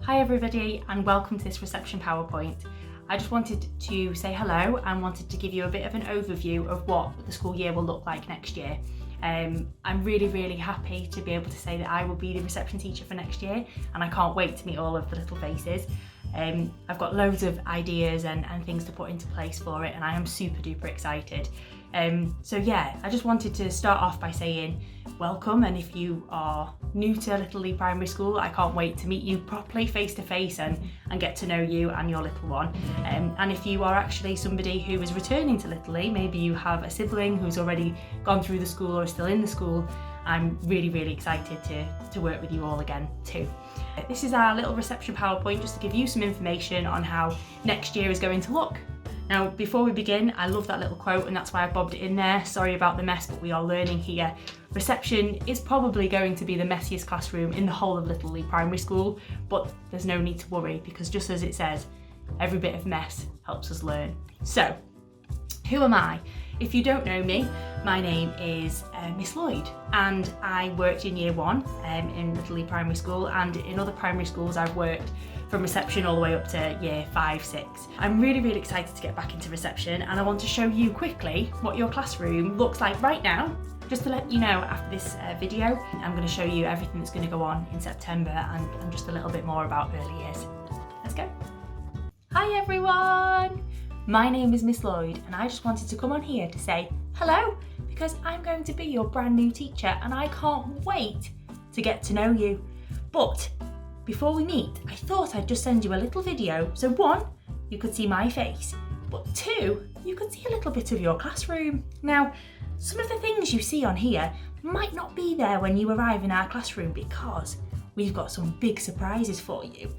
Hi everybody and welcome to this reception PowerPoint. I just wanted to say hello and wanted to give you a bit of an overview of what the school year will look like next year. I'm really happy to be able to say that I will be the reception teacher for next year, and I can't wait to meet all of the little faces. I've got loads of ideas and things to put into place for it, and I am super duper excited. So yeah, I just wanted to start off by saying welcome, and if you are new to Little Leigh Primary School, I can't wait to meet you properly face to face and get to know you and your little one. And if you are actually somebody who is returning to Little Leigh, maybe you have a sibling who's already gone through the school or is still in the school, I'm really excited to work with you all again too. This is our little reception PowerPoint just to give you some information on how next year is going to look. Now, before we begin, I love that little quote and that's why I bobbed it in there. Sorry about the mess, but we are learning here. Reception is probably going to be the messiest classroom in the whole of Little Leigh Primary School, but there's no need to worry because just as it says, every bit of mess helps us learn. So, who am I? If you don't know me, my name is Miss Lloyd, and I worked in year one in Little Leigh Primary School, and in other primary schools I've worked from reception all the way up to year 5, 6. I'm really excited to get back into reception, and I want to show you quickly what your classroom looks like right now. Just to let you know, after this video, I'm going to show you everything that's going to go on in September and just a little bit more about early years. Let's go. Hi everyone! My name is Miss Lloyd, and I just wanted to come on here to say hello because I'm going to be your brand new teacher and I can't wait to get to know you. But before we meet, I thought I'd just send you a little video. So one, you could see my face, but two, you could see a little bit of your classroom. Now, some of the things you see on here might not be there when you arrive in our classroom because we've got some big surprises for you,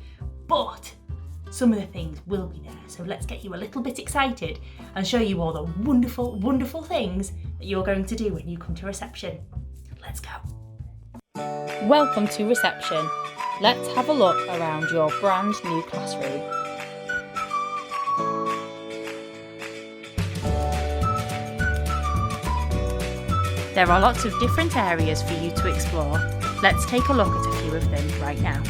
but some of the things will be there. So let's get you a little bit excited and show you all the wonderful things that you're going to do when you come to reception. Let's go. Welcome to reception. Let's have a look around your brand new classroom. There are lots of different areas for you to explore. Let's take a look at a few of them right now.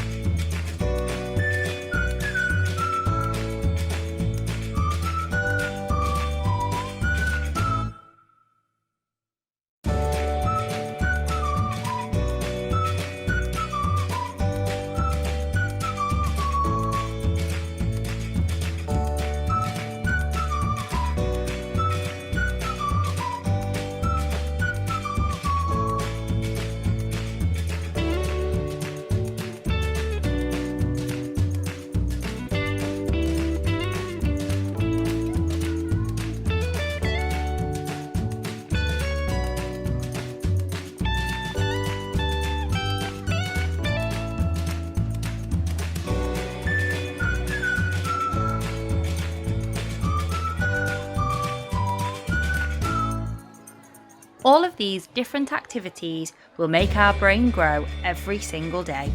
All of these different activities will make our brain grow every single day.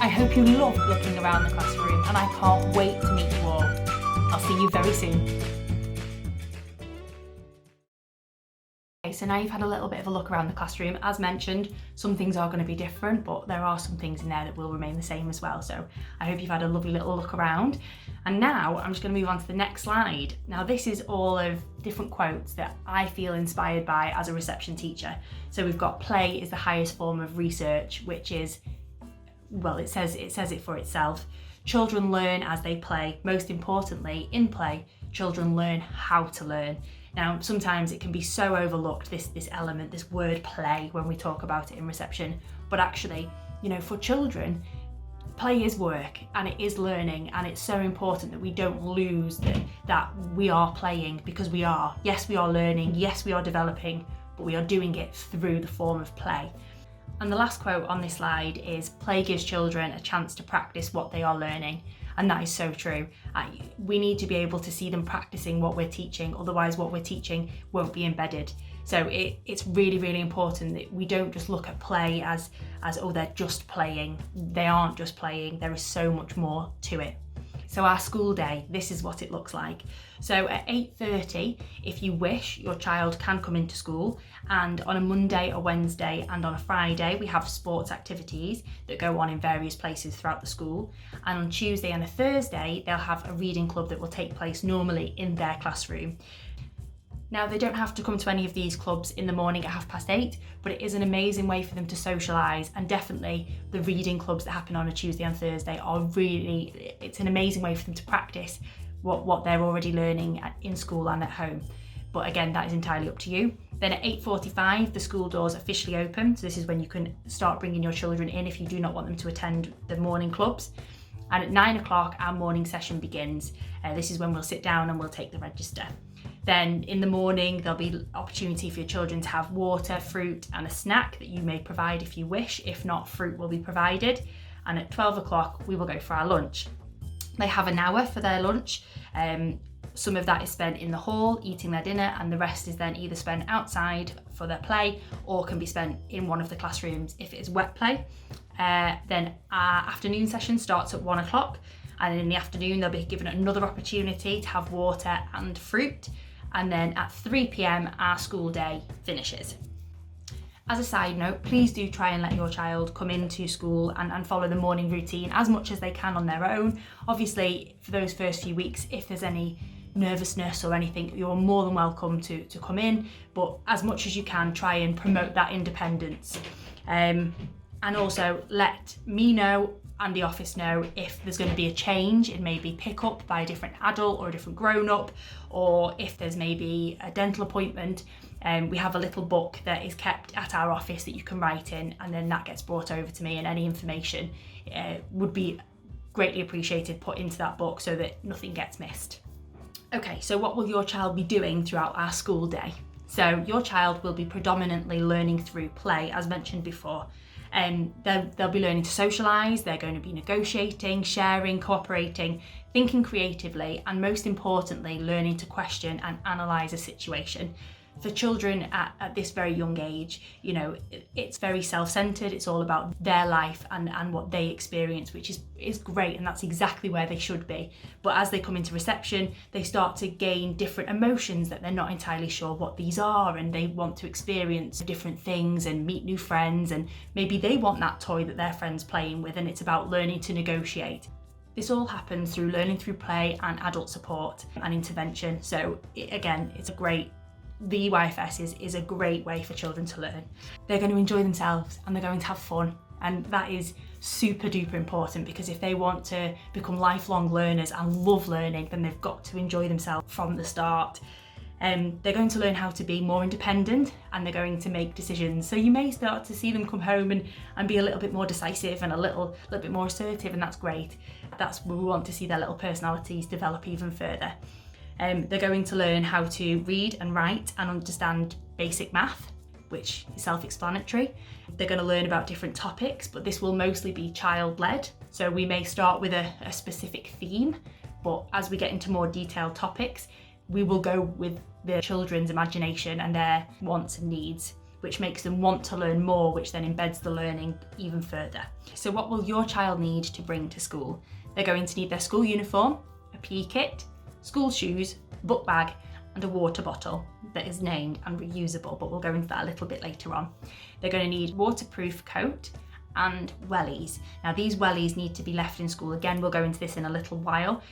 I hope you loved looking around the classroom, and I can't wait to meet you all. I'll see you very soon. So now you've had a little bit of a look around the classroom. As mentioned, some things are going to be different, but there are some things in there that will remain the same as well. So I hope you've had a lovely little look around. And now I'm just going to move on to the next slide. Now this is all of different quotes that I feel inspired by as a reception teacher. So we've got play is the highest form of research, which is, well, it says it for itself. Children learn as they play. Most importantly, in play, children learn how to learn. Now, sometimes it can be so overlooked, this element, this word play, when we talk about it in reception. But actually, you know, for children, play is work and it is learning, and it's so important that we don't lose that we are playing, because we are. Yes, we are learning. Yes, we are developing, but we are doing it through the form of play. And the last quote on this slide is, play gives children a chance to practice what they are learning. And that is so true. We need to be able to see them practicing what we're teaching, otherwise what we're teaching won't be embedded. So it's really important that we don't just look at play as oh, they're just playing. They aren't just playing, there is so much more to it. So our school day, this is what it looks like. So at 8:30, if you wish, your child can come into school, and on a Monday, a Wednesday and on a Friday we have sports activities that go on in various places throughout the school, and on Tuesday and a Thursday they'll have a reading club that will take place normally in their classroom. Now, they don't have to come to any of these clubs in the morning at 8:30, but it is an amazing way for them to socialise, and definitely the reading clubs that happen on a Tuesday and Thursday are really, it's an amazing way for them to practice what they're already learning in school and at home. But again, that is entirely up to you. Then at 8:45, the school doors officially open. So this is when you can start bringing your children in if you do not want them to attend the morning clubs. And at 9 o'clock, our morning session begins. This is when we'll sit down and we'll take the register. Then in the morning, there'll be opportunity for your children to have water, fruit and a snack that you may provide if you wish. If not, fruit will be provided. And at 12 o'clock, we will go for our lunch. They have an hour for their lunch. Some of that is spent in the hall eating their dinner, and the rest is then either spent outside for their play or can be spent in one of the classrooms if it is wet play. Then our afternoon session starts at 1 o'clock, and in the afternoon they'll be given another opportunity to have water and fruit, and then at 3 p.m. our school day finishes. As a side note, please do try and let your child come into school and follow the morning routine as much as they can on their own. Obviously, for those first few weeks, if there's any nervousness or anything, you're more than welcome to come in, but as much as you can, try and promote that independence. And also let me know and the office know if there's going to be a change in maybe pick up by a different adult or a different grown-up, or if there's maybe a dental appointment. We have a little book that is kept at our office that you can write in, and then that gets brought over to me, and any information would be greatly appreciated put into that book so that nothing gets missed. Okay, so what will your child be doing throughout our school day? So your child will be predominantly learning through play, as mentioned before. They'll be learning to socialise, they're going to be negotiating, sharing, cooperating, thinking creatively, and most importantly, learning to question and analyse a situation. For children at this very young age, you know, it's very self-centred, it's all about their life and what they experience, which is great, and that's exactly where they should be. But as they come into reception, they start to gain different emotions that they're not entirely sure what these are, and they want to experience different things and meet new friends, and maybe they want that toy that their friend's playing with, and it's about learning to negotiate. This all happens through learning through play and adult support and intervention. So again, the EYFS is a great way for children to learn. They're going to enjoy themselves and they're going to have fun, and that is super duper important, because if they want to become lifelong learners and love learning, then they've got to enjoy themselves from the start. They're going to learn how to be more independent, and they're going to make decisions. So you may start to see them come home and be a little bit more decisive and a little bit more assertive, and that's great. That's where we want to see their little personalities develop even further. They're going to learn how to read and write and understand basic math, which is self-explanatory. They're going to learn about different topics, but this will mostly be child-led. So we may start with a specific theme, but as we get into more detailed topics, we will go with the children's imagination and their wants and needs, which makes them want to learn more, which then embeds the learning even further. So what will your child need to bring to school? They're going to need their school uniform, a PE kit, school shoes, book bag and a water bottle that is named and reusable, but we'll go into that a little bit later on. They're going to need waterproof coat and wellies. Now these wellies need to be left in school. Again, we'll go into this in a little while,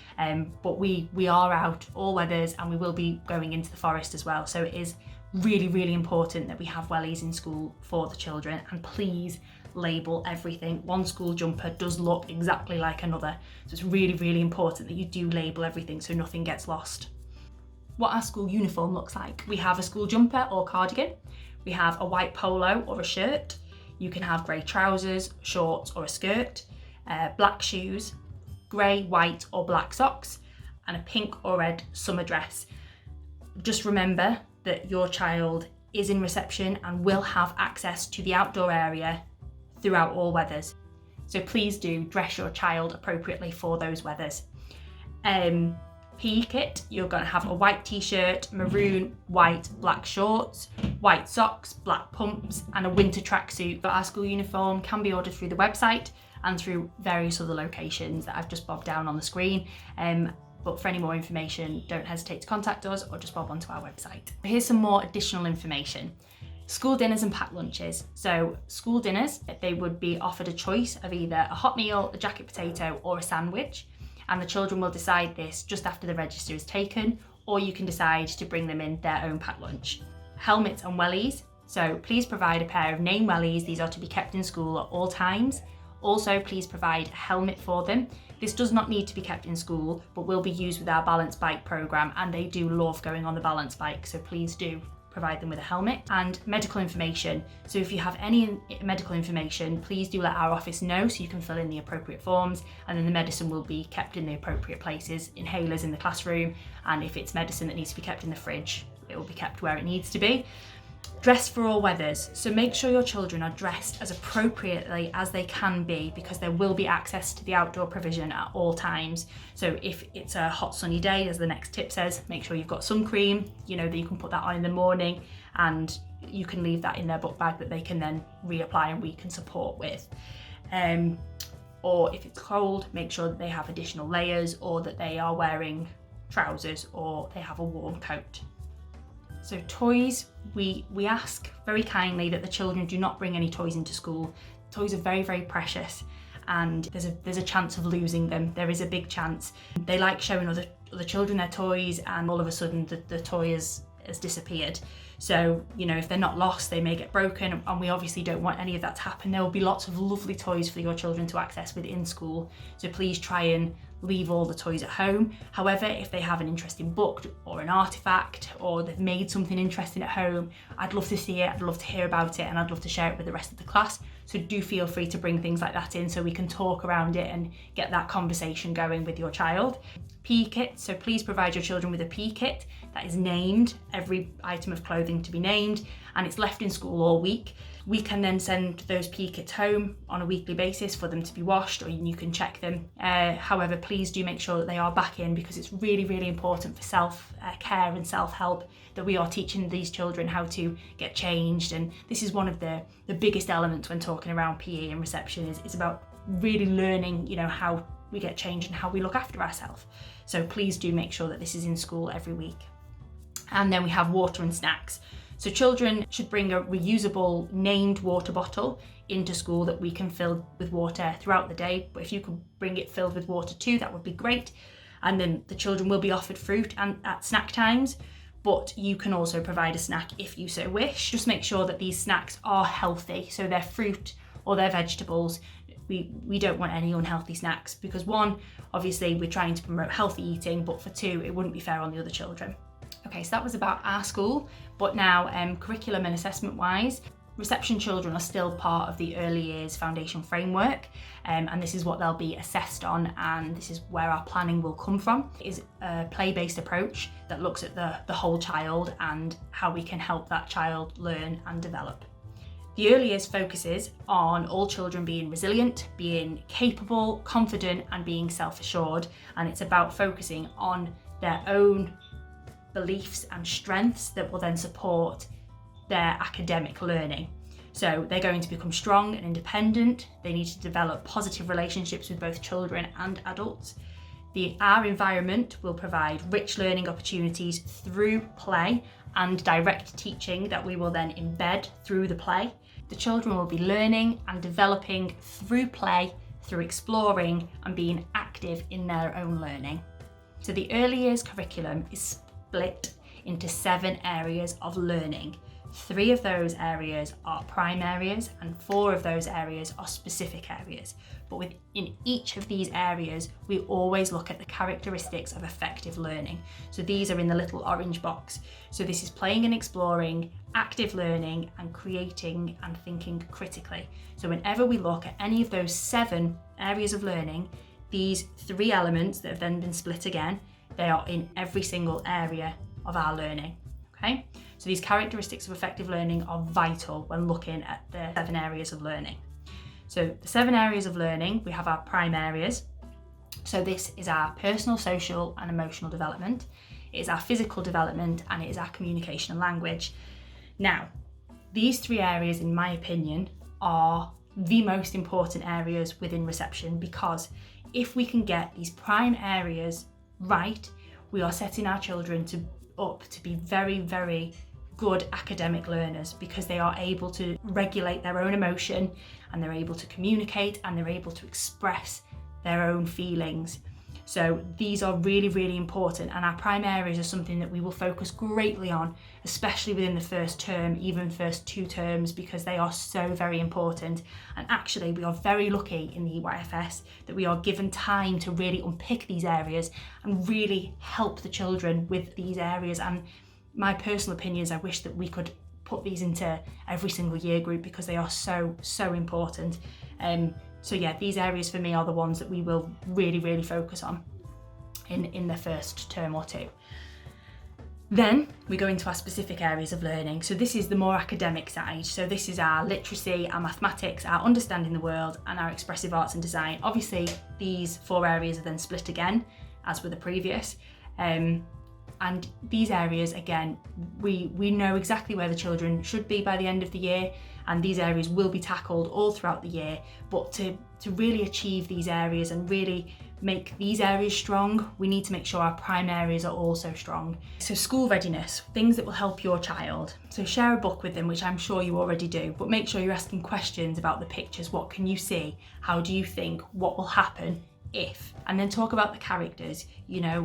but we are out all weathers and we will be going into the forest as well. So it is really, really important that we have wellies in school for the children, and please label everything. One school jumper does look exactly like another, so it's really, really important that you do label everything so nothing gets lost. What our school uniform looks like: we have a school jumper or cardigan, we have a white polo or a shirt, you can have grey trousers, shorts or a skirt, black shoes, grey, white or black socks, and a pink or red summer dress. Just remember that your child is in reception and will have access to the outdoor area throughout all weathers. So please do dress your child appropriately for those weathers. PE kit, you're going to have a white t-shirt, maroon, white, black shorts, white socks, black pumps and a winter tracksuit. But our school uniform can be ordered through the website, and through various other locations that I've just bobbed down on the screen. But for any more information, don't hesitate to contact us or just bob onto our website. Here's some more additional information. School dinners and packed lunches. So school dinners, they would be offered a choice of either a hot meal, a jacket potato or a sandwich. And the children will decide this just after the register is taken, or you can decide to bring them in their own packed lunch. Helmets and wellies. So please provide a pair of name wellies. These are to be kept in school at all times. Also, please provide a helmet for them. This does not need to be kept in school, but will be used with our balance bike programme, and they do love going on the balance bike, so please do provide them with a helmet. And medical information. So if you have any medical information, please do let our office know so you can fill in the appropriate forms, and then the medicine will be kept in the appropriate places, inhalers in the classroom, and if it's medicine that needs to be kept in the fridge, it will be kept where it needs to be. Dress for all weathers. So make sure your children are dressed as appropriately as they can be, because there will be access to the outdoor provision at all times. So if it's a hot sunny day, as the next tip says, make sure you've got sun cream, that you can put that on in the morning, and you can leave that in their book bag that they can then reapply and we can support with. Or if it's cold, make sure that they have additional layers, or that they are wearing trousers, or they have a warm coat. So toys, we ask very kindly that the children do not bring any toys into school. Toys are very, very precious, and there's a chance of losing them. There is a big chance. They like showing other children their toys, and all of a sudden the toy has disappeared. So, if they're not lost, they may get broken, and we obviously don't want any of that to happen. There will be lots of lovely toys for your children to access within school, so please try and leave all the toys at home. However, if they have an interesting book or an artifact, or they've made something interesting at home, I'd love to see it, I'd love to hear about it, and I'd love to share it with the rest of the class. So do feel free to bring things like that in so we can talk around it and get that conversation going with your child. PE kit, so please provide your children with a PE kit that is named, every item of clothing to be named, and it's left in school all week. We can then send those PE kits home on a weekly basis for them to be washed, or you can check them. However, please do make sure that they are back in, because it's really, really important for self-care and self-help that we are teaching these children how to get changed. And this is one of the biggest elements when talking around PE and reception is about really learning, how we get changed and how we look after ourselves. So please do make sure that this is in school every week. And then we have water and snacks. So children should bring a reusable named water bottle into school that we can fill with water throughout the day. But if you could bring it filled with water too, that would be great. And then the children will be offered fruit and at snack times, but you can also provide a snack if you so wish. Just make sure that these snacks are healthy. So they're fruit or they're vegetables. We don't want any unhealthy snacks, because one, obviously we're trying to promote healthy eating, but for two, it wouldn't be fair on the other children. Okay, so that was about our school, but now curriculum and assessment wise, reception children are still part of the early years foundation framework, and this is what they'll be assessed on, and this is where our planning will come from. It is a play-based approach that looks at the whole child and how we can help that child learn and develop. The early years focuses on all children being resilient, being capable, confident, and being self-assured, and it's about focusing on their own beliefs and strengths that will then support their academic learning. So they're going to become strong and independent. They need to develop positive relationships with both children and adults. Our environment will provide rich learning opportunities through play and direct teaching that we will then embed through the play. The children will be learning and developing through play, through exploring and being active in their own learning. So the early years curriculum is split into 7 areas of learning. 3 of those areas are prime areas and 4 of those areas are specific areas. But within each of these areas, we always look at the characteristics of effective learning. So these are in the little orange box. So this is playing and exploring, active learning, and creating and thinking critically. So whenever we look at any of those 7 areas of learning, these 3 elements that have then been split again, they are in every single area of our learning, okay? So these characteristics of effective learning are vital when looking at the 7 areas of learning. So the 7 areas of learning, we have our prime areas. So this is our personal, social and emotional development. It is our physical development, and it is our communication and language. Now, these 3 areas, in my opinion, are the most important areas within reception, because if we can get these prime areas right, we are setting our children up to be very, very good academic learners, because they are able to regulate their own emotion, and they're able to communicate, and they're able to express their own feelings. So these are really, really important, and our prime areas are something that we will focus greatly on, especially within the first term, even first 2 terms, because they are so very important. And actually we are very lucky in the EYFS that we are given time to really unpick these areas and really help the children with these areas. And my personal opinion is I wish that we could put these into every single year group, because they are so, so important. So yeah, these areas for me are the ones that we will really, really focus on in the first term or 2. Then we go into our specific areas of learning. So this is the more academic side. So this is our literacy, our mathematics, our understanding the world, and our expressive arts and design. Obviously, these 4 areas are then split again, as with the previous. And these areas, again, we know exactly where the children should be by the end of the year, and these areas will be tackled all throughout the year. But to really achieve these areas and really make these areas strong, we need to make sure our prime areas are also strong. So school readiness, things that will help your child. So share a book with them, which I'm sure you already do, but make sure you're asking questions about the pictures. What can you see? How do you think? What will happen if? And then talk about the characters. You know,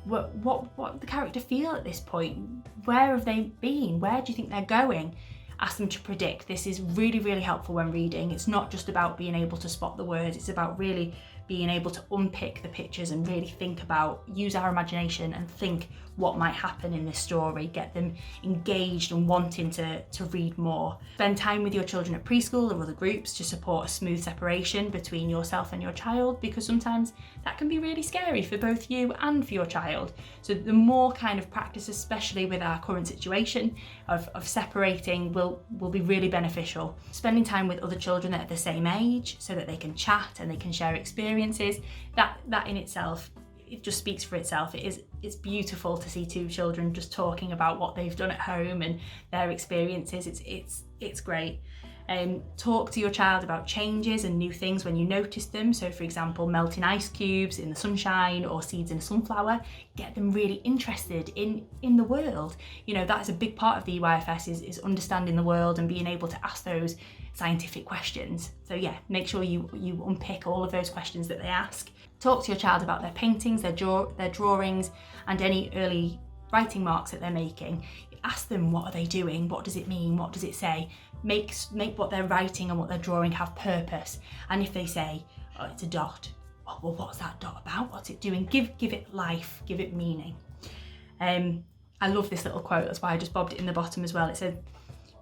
what the character feel at this point? Where have they been? Where do you think they're going? Ask them to predict. This is really, really helpful when reading. It's not just about being able to spot the words, it's about really being able to unpick the pictures and really think about, use our imagination and think what might happen in this story, get them engaged and wanting to read more. Spend time with your children at preschool or other groups to support a smooth separation between yourself and your child, because sometimes that can be really scary for both you and for your child. So the more kind of practice, especially with our current situation of separating, will be really beneficial. Spending time with other children that are the same age so that they can chat and they can share experiences, that in itself, it just speaks for itself. It's beautiful to see 2 children just talking about what they've done at home and their experiences. It's great. Talk to your child about changes and new things when you notice them. So for example, melting ice cubes in the sunshine or seeds in a sunflower. Get them really interested in the world. You know, that's a big part of the EYFS is understanding the world and being able to ask those scientific questions. So yeah, make sure you unpick all of those questions that they ask. Talk to your child about their paintings, their drawings, and any early writing marks that they're making. Ask them, what are they doing? What does it mean? What does it say? Make what they're writing and what they're drawing have purpose. And if they say, oh, it's a dot, oh, well, what's that dot about? What's it doing? Give it life, give it meaning. I love this little quote, that's why I just bobbed it in the bottom as well. It said,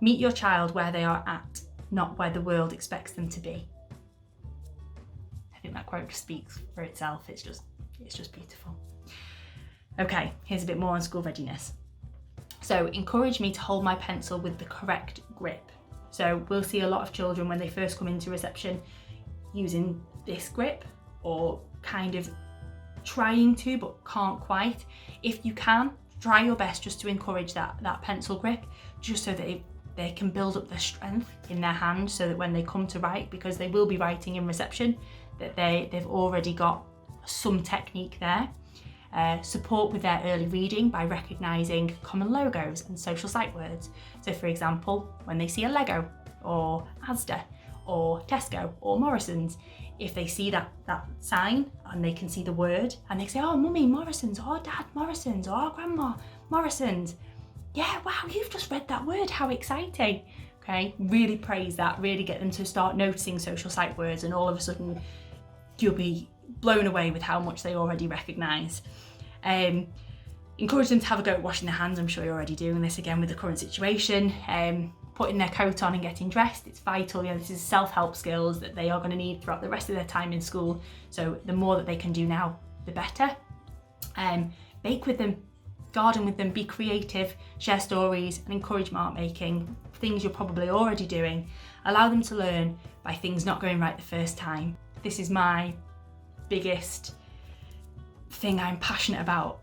meet your child where they are at, not where the world expects them to be. I think that quote just speaks for itself. It's just beautiful. Okay, here's a bit more on school readiness. So encourage me to hold my pencil with the correct grip. So we'll see a lot of children when they first come into reception using this grip, or kind of trying to but can't quite. If you can, try your best just to encourage that pencil grip, just so that they can build up their strength in their hand, so that when they come to write, because they will be writing in reception, that they've already got some technique there. Support with their early reading by recognising common logos and social sight words. So for example, when they see a Lego or Asda or Tesco or Morrison's, if they see that sign and they can see the word and they say, oh, mummy, Morrison's, or dad, Morrison's, or grandma, Morrison's. Yeah, wow, you've just read that word, how exciting. Okay, really praise that, really get them to start noticing social sight words, and all of a sudden you'll be blown away with how much they already recognise. Encourage them to have a go at washing their hands. I'm sure you're already doing this again with the current situation. Putting their coat on and getting dressed, it's vital. You know, this is self-help skills that they are going to need throughout the rest of their time in school. So the more that they can do now, the better. Bake with them, garden with them, be creative, share stories, and encourage mark making, things you're probably already doing. Allow them to learn by things not going right the first time. This is my biggest thing I'm passionate about.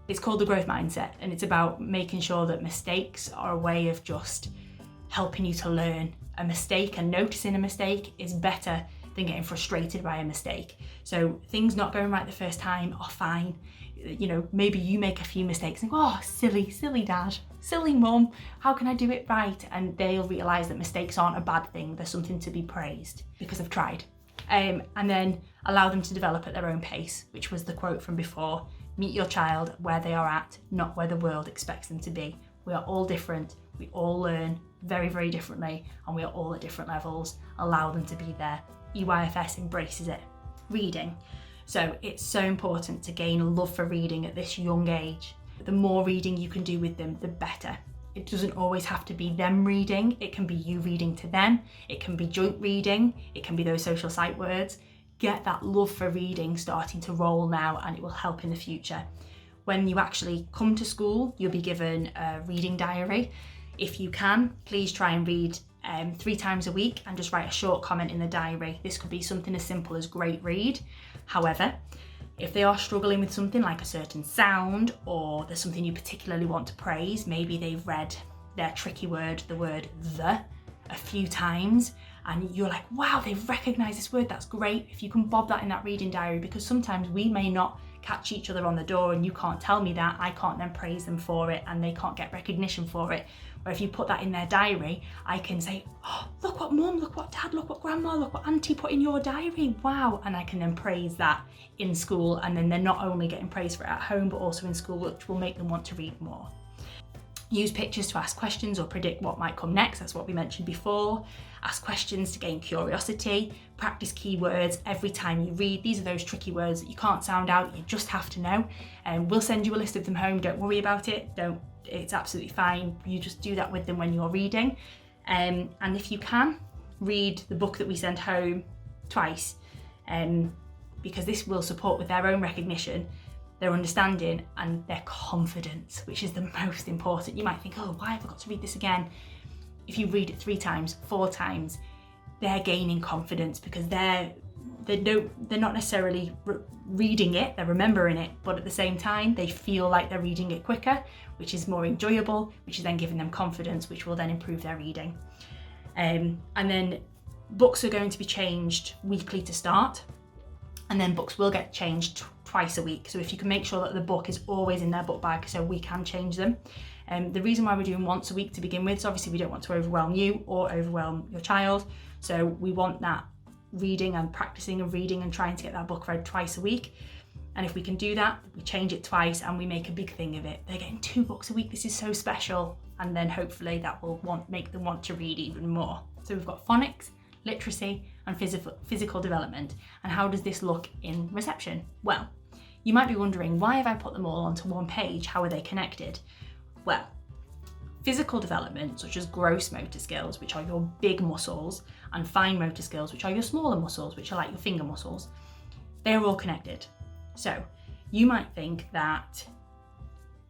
It's called the growth mindset, and it's about making sure that mistakes are a way of just helping you to learn. a mistake and noticing a mistake is better than getting frustrated by a mistake. So things not going right the first time are fine. You know, maybe you make a few mistakes and go, oh, silly dad, silly mum, how can I do it right? And they'll realise that mistakes aren't a bad thing, they're something to be praised because I've tried. And then allow them to develop at their own pace, which was the quote from before. Meet your child where they are at, not where the world expects them to be. We are all different, we all learn very, very differently, and we are all at different levels. Allow them to be there. EYFS embraces it. Reading. So it's so important to gain a love for reading at this young age. The more reading you can do with them, the better. It doesn't always have to be them reading, it can be you reading to them, it can be joint reading, it can be those social sight words. Get that love for reading starting to roll now, and it will help in the future. When you actually come to school, you'll be given a reading diary. If you can, please try and read 3 times a week and just write a short comment in the diary. This could be something as simple as great read. However, if they are struggling with something like a certain sound, or there's something you particularly want to praise, maybe they've read their tricky word, the word the, a few times, and you're like, wow, they've recognised this word, that's great. If you can bob that in that reading diary, because sometimes we may not catch each other on the door and you can't tell me that, I can't then praise them for it and they can't get recognition for it. Or if you put that in their diary, I can say, oh, look what mum, look what dad, look what grandma, look what auntie put in your diary, wow. And I can then praise that in school, and then they're not only getting praise for it at home, but also in school, which will make them want to read more. Use pictures to ask questions or predict what might come next, that's what we mentioned before. Ask questions to gain curiosity. Practice keywords every time you read. These are those tricky words that you can't sound out, you just have to know. And we'll send you a list of them home, don't worry about it, it's absolutely fine. You just do that with them when you're reading. And if you can, read the book that we send home twice, because this will support with their own recognition, their understanding and their confidence, which is the most important. You might think, oh, why have I got to read this again? If you read it 3 times, 4 times, they're gaining confidence because they're not necessarily reading it, they're remembering it, but at the same time, they feel like they're reading it quicker, which is more enjoyable, which is then giving them confidence, which will then improve their reading. And then books are going to be changed weekly to start, and then books will get changed twice a week. So if you can make sure that the book is always in their book bag, so we can change them. The reason why we're doing once a week to begin with is obviously we don't want to overwhelm you or overwhelm your child. So we want that reading and practicing of reading and trying to get that book read twice a week. And if we can do that, we change it twice and we make a big thing of it. They're getting 2 books a week, this is so special. And then hopefully that will make them want to read even more. So we've got phonics, literacy and physical development. And how does this look in reception? Well, you might be wondering, why have I put them all onto one page? How are they connected? Well, physical development, such as gross motor skills, which are your big muscles, and fine motor skills, which are your smaller muscles, which are like your finger muscles, they're all connected. So you might think that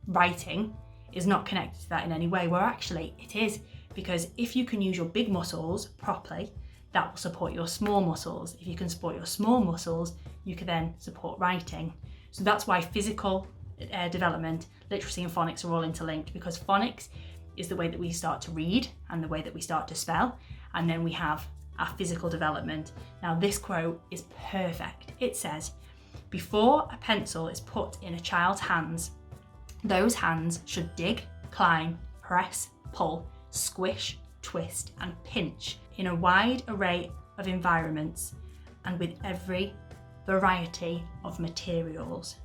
writing is not connected to that in any way, where actually it is, because if you can use your big muscles properly, that will support your small muscles. If you can support your small muscles, you can then support writing. So that's why physical development, literacy and phonics are all interlinked, because phonics is the way that we start to read and the way that we start to spell, and then we have our physical development. Now this quote is perfect. It says, before a pencil is put in a child's hands, those hands should dig, climb, press, pull, squish, twist and pinch in a wide array of environments and with every variety of materials.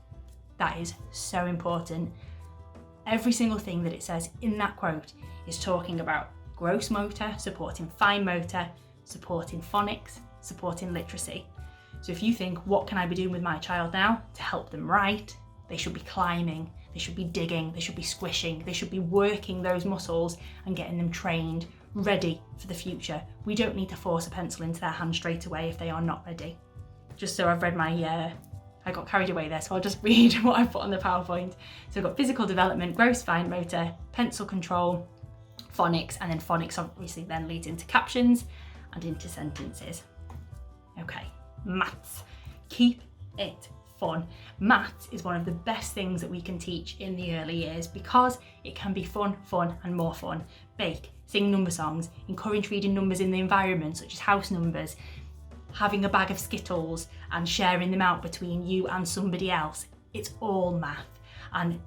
That is so important. Every single thing that it says in that quote is talking about gross motor, supporting fine motor, supporting phonics, supporting literacy. So if you think, what can I be doing with my child now to help them write? They should be climbing, they should be digging, they should be squishing, they should be working those muscles and getting them trained, ready for the future. We don't need to force a pencil into their hand straight away if they are not ready. Just so I've read my, I got carried away there, so I'll just read what I put on the PowerPoint. So I've got physical development, gross fine motor, pencil control, phonics, and then phonics obviously then leads into captions and into sentences. Okay, maths. Keep it fun. Maths is one of the best things that we can teach in the early years because it can be fun, and more fun. Bake, sing number songs, encourage reading numbers in the environment, such as house numbers, having a bag of Skittles and sharing them out between you and somebody else. It's all math, and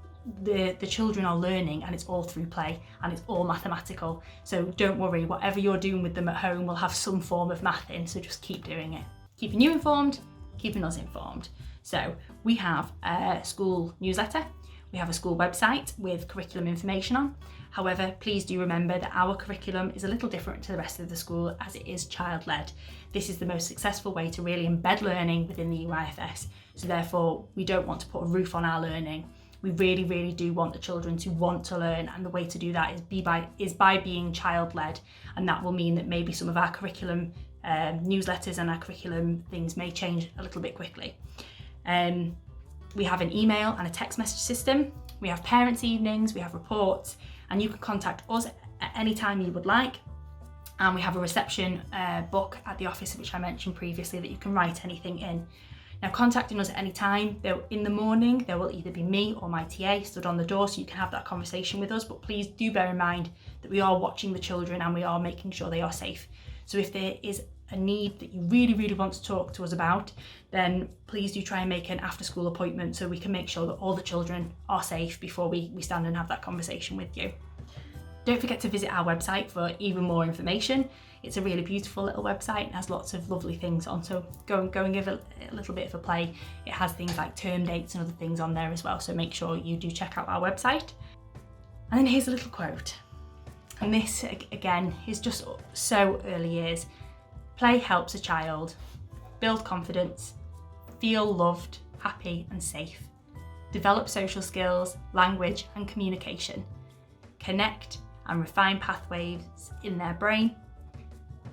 the children are learning, and it's all through play, and it's all mathematical. So don't worry, whatever you're doing with them at home will have some form of math in, so just keep doing it. Keeping you informed, keeping us informed. So we have a school newsletter, we have a school website with curriculum information on. However, please do remember that our curriculum is a little different to the rest of the school as it is child-led. This is the most successful way to really embed learning within the UIFS. So therefore, we don't want to put a roof on our learning. We really, really do want the children to want to learn, and the way to do that is by being child-led, and that will mean that maybe some of our curriculum newsletters and our curriculum things may change a little bit quickly. We have an email and a text message system. We have parents' evenings, we have reports, and you can contact us at any time you would like. And we have a reception book at the office, which I mentioned previously, that you can write anything in. Now, contacting us at any time, in the morning, there will either be me or my TA stood on the door, so you can have that conversation with us, but please do bear in mind that we are watching the children and we are making sure they are safe. So if there is a need that you really, really want to talk to us about, then please do try and make an after school appointment so we can make sure that all the children are safe before we stand and have that conversation with you. Don't forget to visit our website for even more information. It's a really beautiful little website and has lots of lovely things on, so go and give it a little bit of a play. It has things like term dates and other things on there as well, so make sure you do check out our website. And then here's a little quote. And this, again, is just so early years. Play helps a child build confidence, feel loved, happy and safe, develop social skills, language and communication, connect and refine pathways in their brain,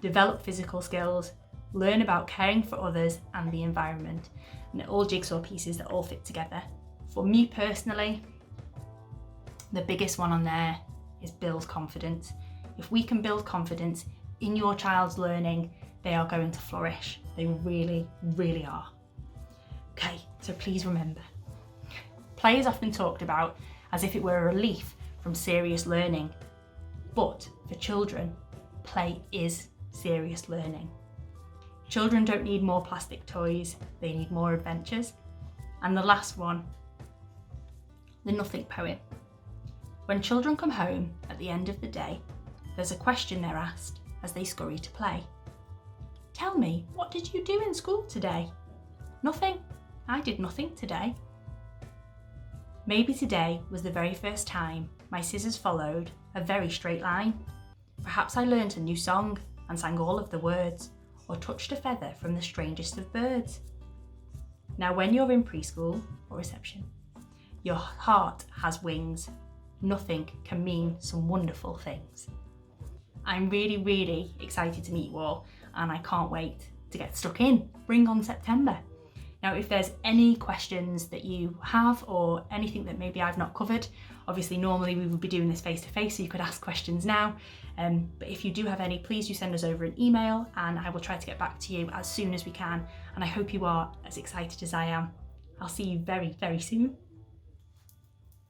develop physical skills, learn about caring for others and the environment. And they're all jigsaw pieces that all fit together. For me personally, the biggest one on there is build confidence. If we can build confidence in your child's learning, they are going to flourish. They really, really are. Okay, so please remember, play is often talked about as if it were a relief from serious learning. But for children, play is serious learning. Children don't need more plastic toys, they need more adventures. And the last one, the nothing poem. When children come home at the end of the day, there's a question they're asked as they scurry to play. Tell me, what did you do in school today? Nothing. I did nothing today. Maybe today was the very first time my scissors followed a very straight line. Perhaps I learnt a new song and sang all of the words, or touched a feather from the strangest of birds. Now when you're in preschool or reception, your heart has wings. Nothing can mean some wonderful things. I'm really, really excited to meet you all, and I can't wait to get stuck in. Bring on September. Now, if there's any questions that you have or anything that maybe I've not covered, obviously normally we would be doing this face to face, so you could ask questions now. But if you do have any, please do send us over an email and I will try to get back to you as soon as we can. And I hope you are as excited as I am. I'll see you very, very soon.